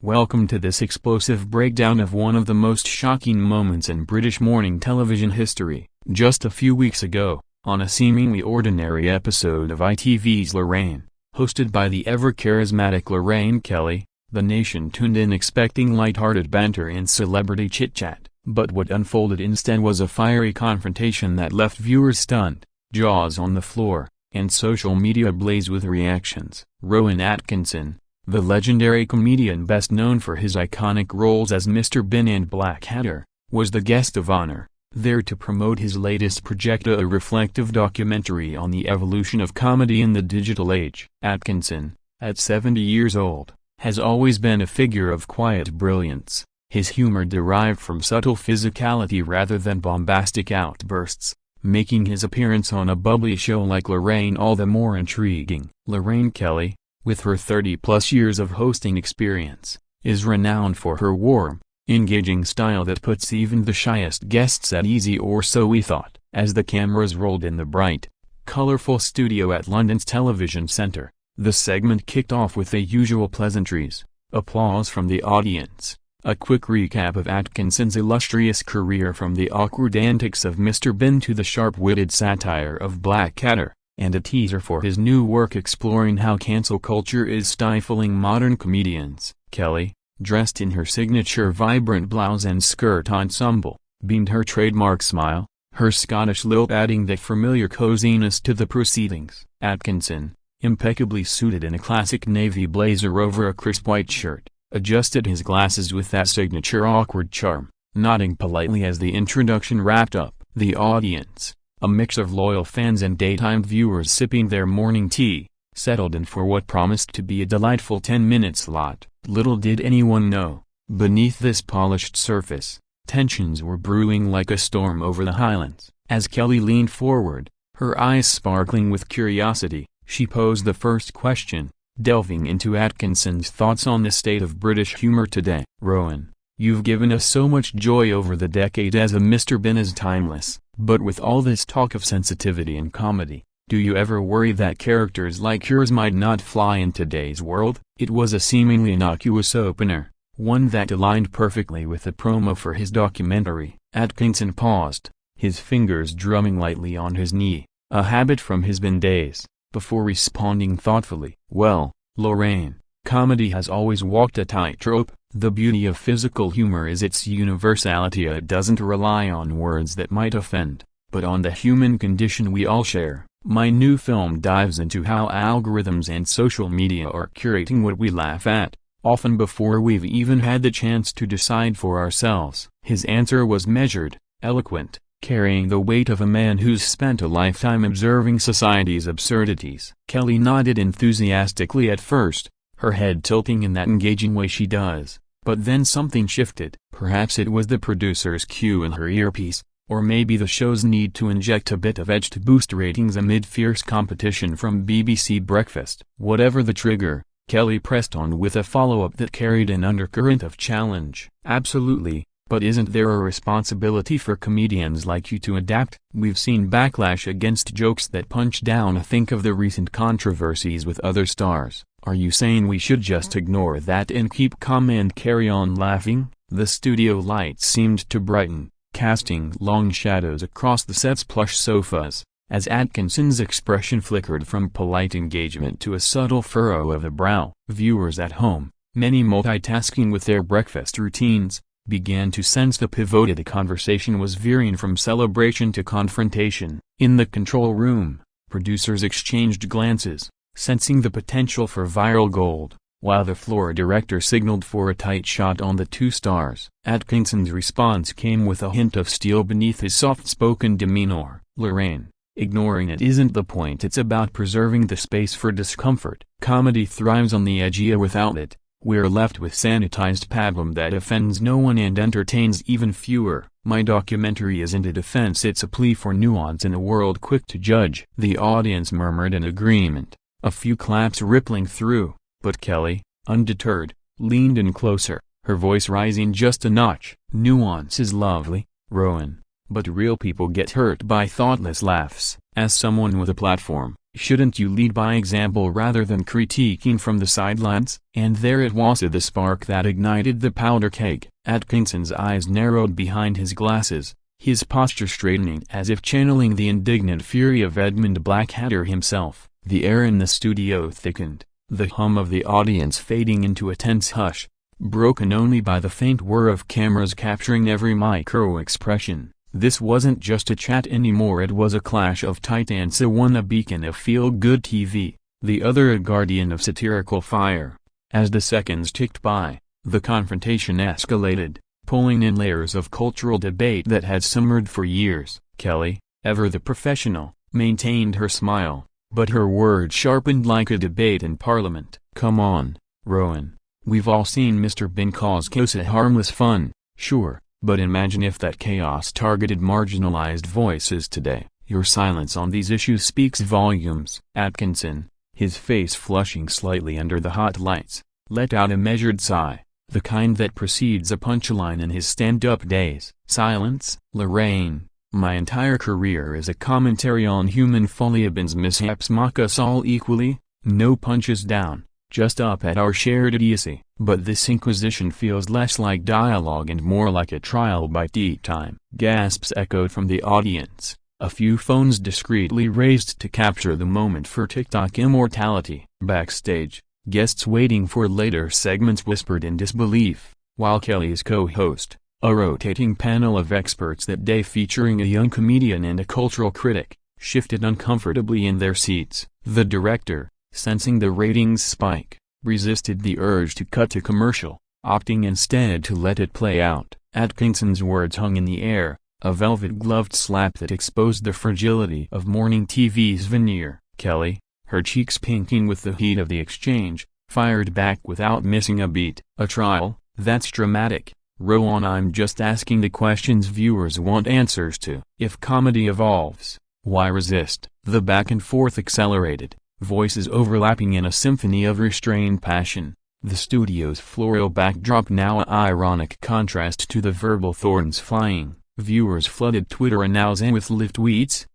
Welcome to this explosive breakdown of one of the most shocking moments in British morning television history. Just a few weeks ago, on a seemingly ordinary episode of ITV's Lorraine, hosted by the ever-charismatic Lorraine Kelly, the nation tuned in expecting light-hearted banter and celebrity chit-chat. But what unfolded instead was a fiery confrontation that left viewers stunned, jaws on the floor, and social media ablaze with reactions. Rowan Atkinson, the legendary comedian best known for his iconic roles as Mr. Bean and Blackadder, was the guest of honor, there to promote his latest project, a reflective documentary on the evolution of comedy in the digital age. Atkinson, at 70 years old, has always been a figure of quiet brilliance, his humor derived from subtle physicality rather than bombastic outbursts, making his appearance on a bubbly show like Lorraine all the more intriguing. Lorraine Kelly, with her 30-plus years of hosting experience, is renowned for her warm, engaging style that puts even the shyest guests at ease, or so we thought. As the cameras rolled in the bright, colorful studio at London's Television Centre, the segment kicked off with the usual pleasantries, applause from the audience, a quick recap of Atkinson's illustrious career from the awkward antics of Mr. Bean to the sharp-witted satire of Blackadder, and a teaser for his new work exploring how cancel culture is stifling modern comedians. Kelly, dressed in her signature vibrant blouse and skirt ensemble, beamed her trademark smile, her Scottish lilt adding that familiar coziness to the proceedings. Atkinson, impeccably suited in a classic navy blazer over a crisp white shirt, adjusted his glasses with that signature awkward charm, nodding politely as the introduction wrapped up. The audience, a mix of loyal fans and daytime viewers sipping their morning tea, settled in for what promised to be a delightful 10-minute slot. Little did anyone know, beneath this polished surface, tensions were brewing like a storm over the Highlands. As Kelly leaned forward, her eyes sparkling with curiosity, she posed the first question, delving into Atkinson's thoughts on the state of British humor today. "Rowan, you've given us so much joy over the decade as a Mr. Bean is timeless, but with all this talk of sensitivity and comedy, do you ever worry that characters like yours might not fly in today's world?" It was a seemingly innocuous opener, one that aligned perfectly with the promo for his documentary. Atkinson paused, his fingers drumming lightly on his knee, a habit from his Bean days, before responding thoughtfully. "Well, Lorraine, comedy has always walked a tightrope. The beauty of physical humor is its universality. It doesn't rely on words that might offend, but on the human condition we all share. My new film dives into how algorithms and social media are curating what we laugh at, often before we've even had the chance to decide for ourselves." His answer was measured, eloquent, carrying the weight of a man who's spent a lifetime observing society's absurdities. Kelly nodded enthusiastically at first, her head tilting in that engaging way she does, but then something shifted. Perhaps it was the producer's cue in her earpiece, or maybe the show's need to inject a bit of edge to boost ratings amid fierce competition from BBC Breakfast. Whatever the trigger, Kelly pressed on with a follow-up that carried an undercurrent of challenge. "Absolutely. But isn't there a responsibility for comedians like you to adapt? We've seen backlash against jokes that punch down. Think of the recent controversies with other stars. Are you saying we should just ignore that and keep calm and carry on laughing?" The studio lights seemed to brighten, casting long shadows across the set's plush sofas, as Atkinson's expression flickered from polite engagement to a subtle furrow of the brow. Viewers at home, many multitasking with their breakfast routines, began to sense the pivot. The conversation was veering from celebration to confrontation. In the control room, producers exchanged glances, sensing the potential for viral gold, while the floor director signaled for a tight shot on the two stars. Atkinson's response came with a hint of steel beneath his soft-spoken demeanor. "Lorraine, ignoring it isn't the point. It's about preserving the space for discomfort. Comedy thrives on the edge. Without it, we're left with sanitized pablum that offends no one and entertains even fewer. My documentary isn't a defense, it's a plea for nuance in a world quick to judge." The audience murmured in agreement, a few claps rippling through, but Kelly, undeterred, leaned in closer, her voice rising just a notch. "Nuance is lovely, Rowan. But real people get hurt by thoughtless laughs. As someone with a platform, shouldn't you lead by example rather than critiquing from the sidelines? And there it was, the spark that ignited the powder keg. Atkinson's eyes narrowed behind his glasses, his posture straightening as if channeling the indignant fury of Edmund Blackadder himself. The air in the studio thickened, the hum of the audience fading into a tense hush, broken only by the faint whir of cameras capturing every micro-expression. This wasn't just a chat anymore, it was a clash of titans, one a beacon of feel-good TV, the other a guardian of satirical fire. As the seconds ticked by, the confrontation escalated, pulling in layers of cultural debate that had simmered for years. Kelly, ever the professional, maintained her smile, but her words sharpened like a debate in Parliament. Come on, Rowan. We've all seen Mr. Bean cause harmless fun, sure. But imagine if that chaos targeted marginalized voices today. Your silence on these issues speaks volumes. Atkinson, his face flushing slightly under the hot lights, let out a measured sigh, the kind that precedes a punchline in his stand-up days. Silence? Lorraine, my entire career is a commentary on human folly. Ben's mishaps mock us all equally, no punches down, just up at our shared idiocy. But this inquisition feels less like dialogue and more like a trial by tea time. Gasps echoed from the audience, a few phones discreetly raised to capture the moment for TikTok immortality. Backstage, guests waiting for later segments whispered in disbelief, while Kelly's co-host, a rotating panel of experts that day featuring a young comedian and a cultural critic, shifted uncomfortably in their seats. The director, sensing the ratings spike, resisted the urge to cut to commercial, opting instead to let it play out. Atkinson's words hung in the air, a velvet-gloved slap that exposed the fragility of morning TV's veneer. Kelly, her cheeks pinking with the heat of the exchange, fired back without missing a beat. A trial? That's dramatic. Rowan, I'm just asking the questions viewers want answers to. If comedy evolves, why resist? The back and forth accelerated, voices overlapping in a symphony of restrained passion, the studio's floral backdrop now a ironic contrast to the verbal thorns flying. Viewers flooded Twitter and now Zen with live tweets.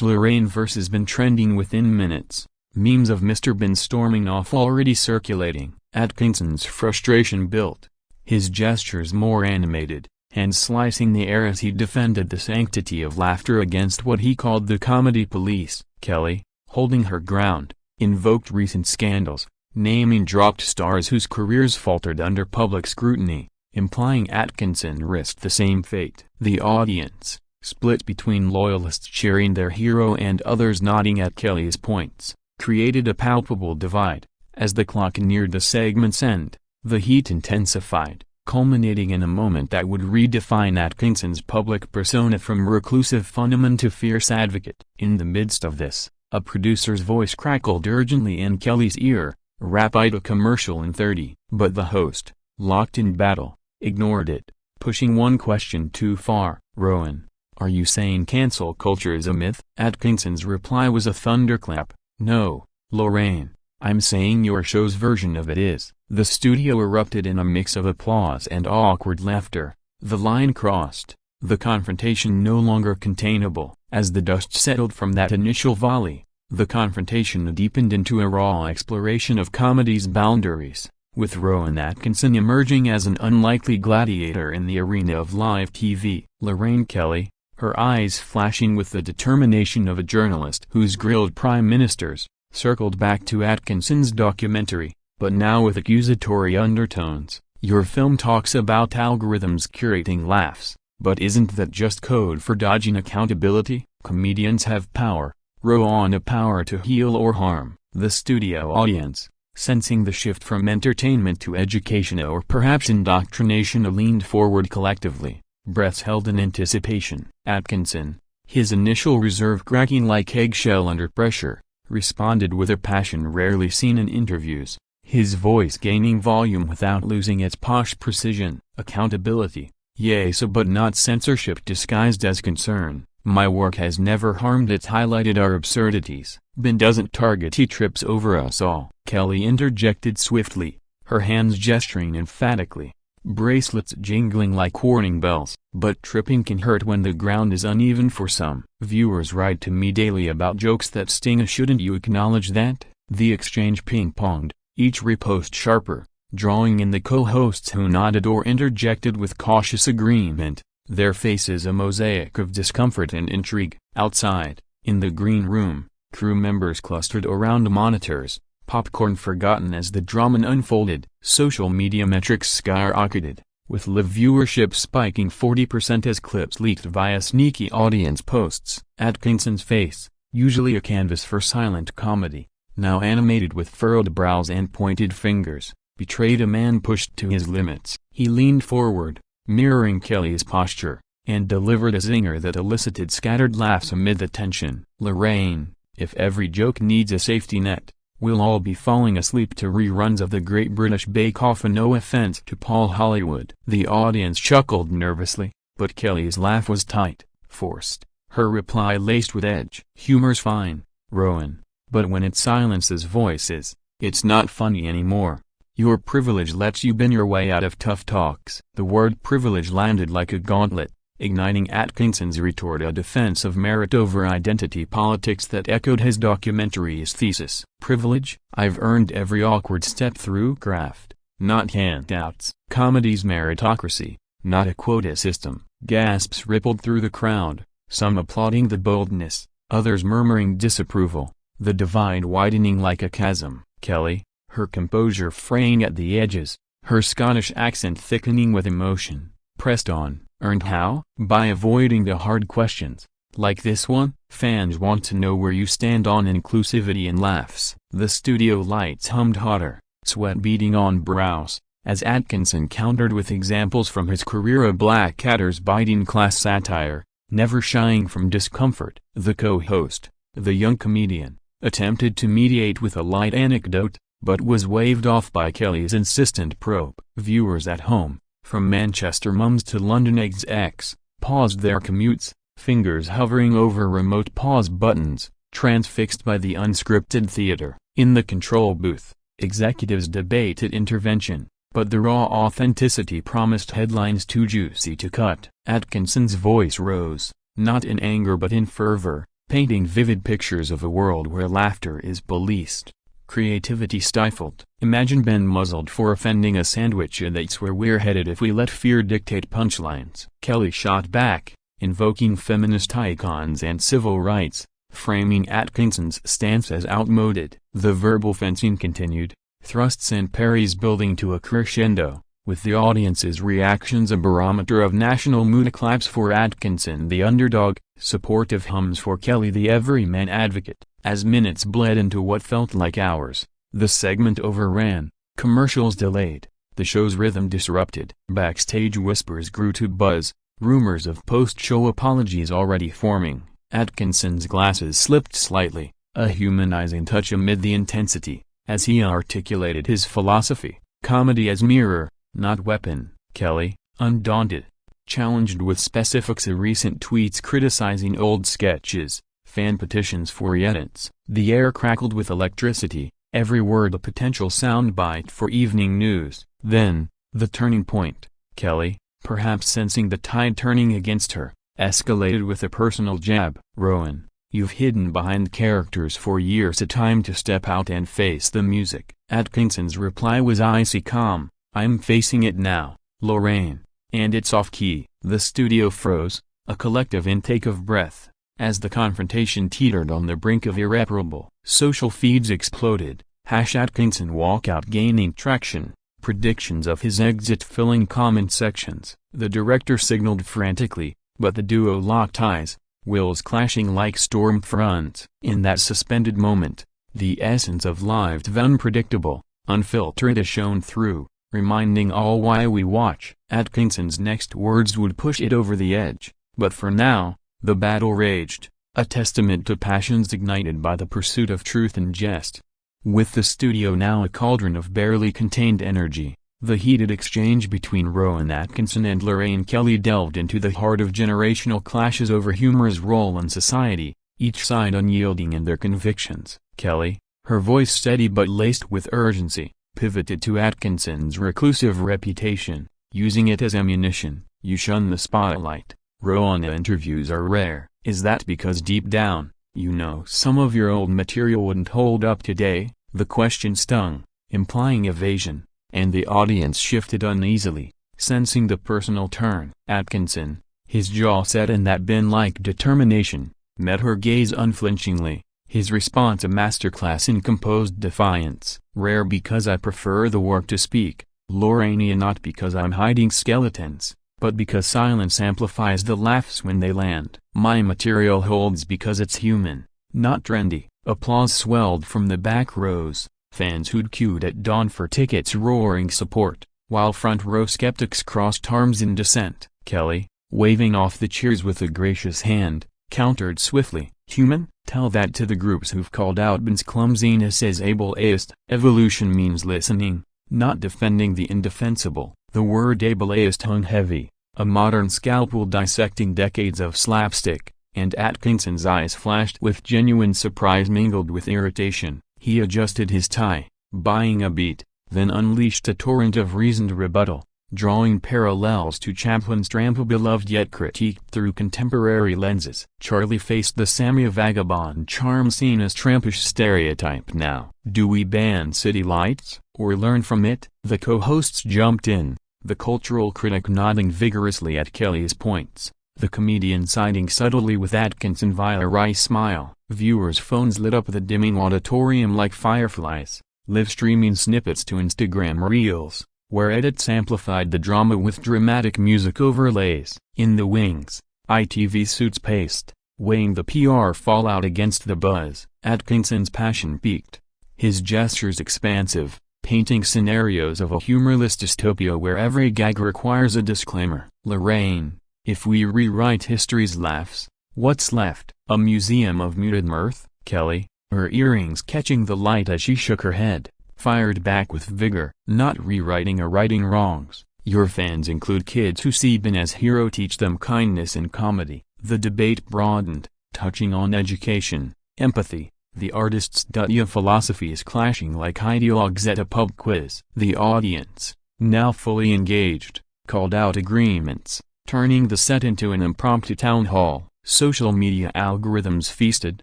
#Lorraine vs. Bean trending within minutes. Memes of Mr. Bean storming off already circulating. Atkinson's frustration built, his gestures more animated, hands slicing the air as he defended the sanctity of laughter against what he called the comedy police. Kelly, holding her ground, invoked recent scandals, naming dropped stars whose careers faltered under public scrutiny, implying Atkinson risked the same fate. The audience, split between loyalists cheering their hero and others nodding at Kelly's points, created a palpable divide. As the clock neared the segment's end, the heat intensified, culminating in a moment that would redefine Atkinson's public persona from reclusive funnyman to fierce advocate. In the midst of this, a producer's voice crackled urgently in Kelly's ear, "Rapid a commercial in 30. But the host, locked in battle, ignored it, pushing one question too far. Rowan, are you saying cancel culture is a myth? Atkinson's reply was a thunderclap. No, Lorraine, I'm saying your show's version of it is. The studio erupted in a mix of applause and awkward laughter. The line crossed, the confrontation no longer containable. As the dust settled from that initial volley, the confrontation deepened into a raw exploration of comedy's boundaries, with Rowan Atkinson emerging as an unlikely gladiator in the arena of live TV. Lorraine Kelly, her eyes flashing with the determination of a journalist who's grilled prime ministers, circled back to Atkinson's documentary, but now with accusatory undertones. Your film talks about algorithms curating laughs, but isn't that just code for dodging accountability? Comedians have power, Rowan a power to heal or harm. The studio audience, sensing the shift from entertainment to education or perhaps indoctrination, leaned forward collectively, breaths held in anticipation. Atkinson, his initial reserve cracking like eggshell under pressure, responded with a passion rarely seen in interviews, his voice gaining volume without losing its posh precision. Accountability, yes, but not censorship disguised as concern. My work has never harmed, it's highlighted our absurdities. Bean doesn't target, he trips over us all. Kelly interjected swiftly, her hands gesturing emphatically. bracelets jingling like warning bells. But tripping can hurt when the ground is uneven for some. Viewers write to me daily about jokes that sting. Shouldn't you acknowledge that? The exchange ping-ponged, each repost sharper, drawing in the co-hosts who nodded or interjected with cautious agreement, their faces a mosaic of discomfort and intrigue. Outside, in the green room, crew members clustered around monitors, popcorn forgotten as the drama unfolded. Social media metrics skyrocketed, with live viewership spiking 40% as clips leaked via sneaky audience posts. Atkinson's face, usually a canvas for silent comedy, now animated with furrowed brows and pointed fingers, betrayed a man pushed to his limits. He leaned forward, mirroring Kelly's posture, and delivered a zinger that elicited scattered laughs amid the tension. Lorraine, if every joke needs a safety net, we'll all be falling asleep to reruns of The Great British Bake Off. And no offense to Paul Hollywood. The audience chuckled nervously, but Kelly's laugh was tight, forced, her reply laced with edge. Humor's fine, Rowan, but when it silences voices, it's not funny anymore. Your privilege lets you bin your way out of tough talks. The word privilege landed like a gauntlet, igniting Atkinson's retort, a defense of merit over identity politics that echoed his documentary's thesis. Privilege? I've earned every awkward step through craft, not handouts. Comedy's meritocracy, not a quota system. Gasps rippled through the crowd, some applauding the boldness, others murmuring disapproval, the divide widening like a chasm. Kelly, her composure fraying at the edges, her Scottish accent thickening with emotion, pressed on. Earned how? By avoiding the hard questions, like this one. Fans want to know where you stand on inclusivity and laughs. The studio lights hummed hotter, sweat beading on brows, as Atkinson countered with examples from his career of Blackadder's biting class satire, never shying from discomfort. The co-host, the young comedian, attempted to mediate with a light anecdote, but was waved off by Kelly's insistent probe. Viewers at home, from Manchester mums to London execs, paused their commutes, fingers hovering over remote pause buttons, transfixed by the unscripted theater. In the control booth, executives debated intervention, but the raw authenticity promised headlines too juicy to cut. Atkinson's voice rose, not in anger but in fervor, painting vivid pictures of a world where laughter is policed, creativity stifled. Imagine Ben muzzled for offending a sandwich, and that's where we're headed if we let fear dictate punchlines. Kelly shot back, invoking feminist icons and civil rights, framing Atkinson's stance as outmoded. The verbal fencing continued, thrusts and parries building to a crescendo, with the audience's reactions a barometer of national mood. Claps for Atkinson the underdog, supportive hums for Kelly the everyman advocate. As minutes bled into what felt like hours, the segment overran, commercials delayed, the show's rhythm disrupted. Backstage whispers grew to buzz, rumors of post-show apologies already forming. Atkinson's glasses slipped slightly, a humanizing touch amid the intensity, as he articulated his philosophy: comedy as mirror, not weapon. Kelly, undaunted, challenged with specifics, recent tweets criticizing old sketches, fan petitions for edits. The air crackled with electricity, every word a potential soundbite for evening news. Then, the turning point. Kelly, perhaps sensing the tide turning against her, escalated with a personal jab. Rowan, you've hidden behind characters for years. It's time to step out and face the music. Atkinson's reply was icy calm: I'm facing it now, Lorraine, and it's off-key. The studio froze, a collective intake of breath, as the confrontation teetered on the brink of irreparable. Social feeds exploded, #Atkinson Walkout gaining traction, predictions of his exit filling comment sections. The director signaled frantically, but the duo locked eyes, wills clashing like storm fronts. In that suspended moment, the essence of live TV unpredictable, unfiltered shone through, reminding all why we watch. Atkinson's next words would push it over the edge, but for now, the battle raged, a testament to passions ignited by the pursuit of truth and jest. With the studio now a cauldron of barely contained energy, the heated exchange between Rowan Atkinson and Lorraine Kelly delved into the heart of generational clashes over humor's role in society, each side unyielding in their convictions. Kelly, her voice steady but laced with urgency, pivoted to Atkinson's reclusive reputation, using it as ammunition. You shun the spotlight. Rowan interviews are rare. Is that because deep down, you know some of your old material wouldn't hold up today? The question stung, implying evasion, and the audience shifted uneasily, sensing the personal turn. Atkinson, his jaw set in that bin-like determination, met her gaze unflinchingly, his response a masterclass in composed defiance. Rare because I prefer the work to speak, Lorraine, not because I'm hiding skeletons, but because silence amplifies the laughs when they land. My material holds because it's human, not trendy. Applause swelled from the back rows, fans who'd queued at dawn for tickets roaring support, while front row skeptics crossed arms in dissent. Kelly, waving off the cheers with a gracious hand, countered swiftly, "Human? Tell that to the groups who've called out Ben's clumsiness as ableist. Evolution means listening, not defending the indefensible." The word ableist hung heavy, a modern scalpel dissecting decades of slapstick, and Atkinson's eyes flashed with genuine surprise mingled with irritation. He adjusted his tie, buying a beat, then unleashed a torrent of reasoned rebuttal, drawing parallels to Chaplin's trample beloved yet critiqued through contemporary lenses. Charlie faced the Samia vagabond charm seen as trampish stereotype now. Do we ban city lights, or learn from it? The co-hosts jumped in, the cultural critic nodding vigorously at Kelly's points, the comedian siding subtly with Atkinson via a wry smile. Viewers' phones lit up the dimming auditorium like fireflies, live-streaming snippets to Instagram Reels, where edits amplified the drama with dramatic music overlays. In the wings, ITV suits paced, weighing the PR fallout against the buzz. Atkinson's passion peaked, his gestures expansive, painting scenarios of a humorless dystopia where every gag requires a disclaimer. Lorraine, if we rewrite history's laughs, what's left? A museum of muted mirth? Kelly, her earrings catching the light as she shook her head, fired back with vigor. Not rewriting or righting wrongs. Your fans include kids who see Ben as hero. Teach them kindness and comedy. The debate broadened, touching on education, empathy, the artist's philosophies clashing like ideologues at a pub quiz. The audience, now fully engaged, called out agreements, turning the set into an impromptu town hall. Social media algorithms feasted,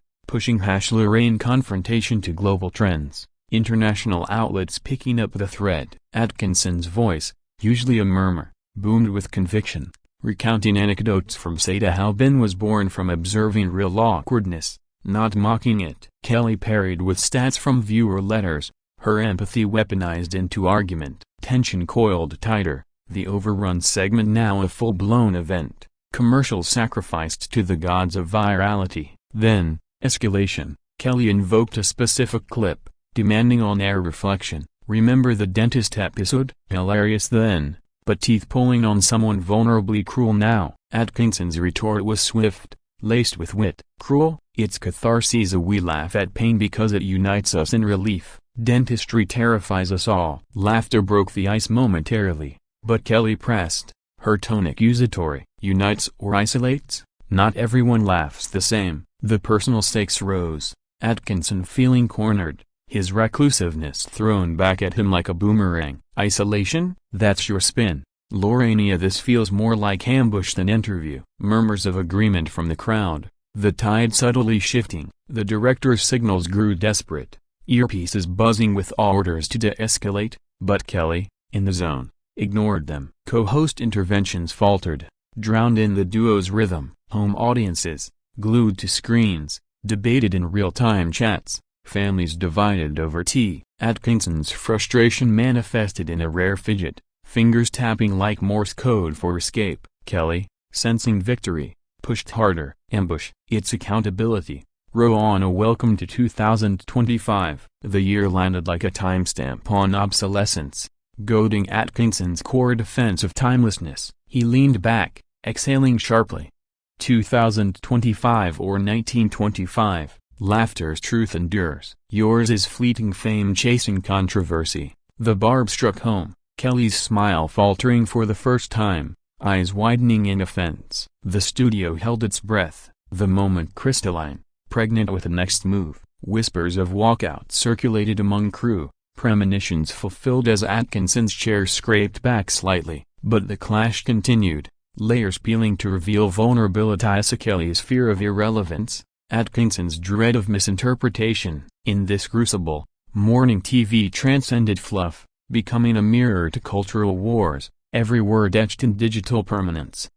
pushing #Lorraine confrontation to global trends. International outlets picking up the thread. Atkinson's voice, usually a murmur, boomed with conviction, recounting anecdotes from Seda how Ben was born from observing real awkwardness, not mocking it. Kelly parried with stats from viewer letters, her empathy weaponized into argument. Tension coiled tighter, the overrun segment now a full-blown event. Commercials sacrificed to the gods of virality. Then, escalation. Kelly invoked a specific clip, demanding on-air reflection. Remember the dentist episode? Hilarious then, but teeth-pulling on someone vulnerably cruel now. Atkinson's retort was swift, laced with wit. Cruel? It's catharsis. We laugh at pain because it unites us in relief. Dentistry terrifies us all. Laughter broke the ice momentarily, but Kelly pressed, her tone accusatory. Unites or isolates? Not everyone laughs the same. The personal stakes rose, Atkinson feeling cornered, his reclusiveness thrown back at him like a boomerang. Isolation? That's your spin. Lorraine, this feels more like ambush than interview. Murmurs of agreement from the crowd, the tide subtly shifting. The director's signals grew desperate, earpieces buzzing with orders to de-escalate, but Kelly, in the zone, ignored them. Co-host interventions faltered, drowned in the duo's rhythm. Home audiences, glued to screens, debated in real-time chats, families divided over tea. Atkinson's frustration manifested in a rare fidget, fingers tapping like Morse code for escape. Kelly, sensing victory, pushed harder. Ambush. It's accountability. Rowan, welcome to 2025. The year landed like a timestamp on obsolescence, goading Atkinson's core defense of timelessness. He leaned back, exhaling sharply. 2025 or 1925, laughter's truth endures. Yours is fleeting fame chasing controversy. The barb struck home, Kelly's smile faltering for the first time, eyes widening in offense. The studio held its breath, the moment crystalline, pregnant with the next move. Whispers of walkout circulated among crew, premonitions fulfilled as Atkinson's chair scraped back slightly, But the clash continued, layers peeling to reveal vulnerabilities: Kelly's fear of irrelevance, Atkinson's dread of misinterpretation. In this crucible, morning TV transcended fluff, becoming a mirror to cultural wars, every word etched in digital permanence.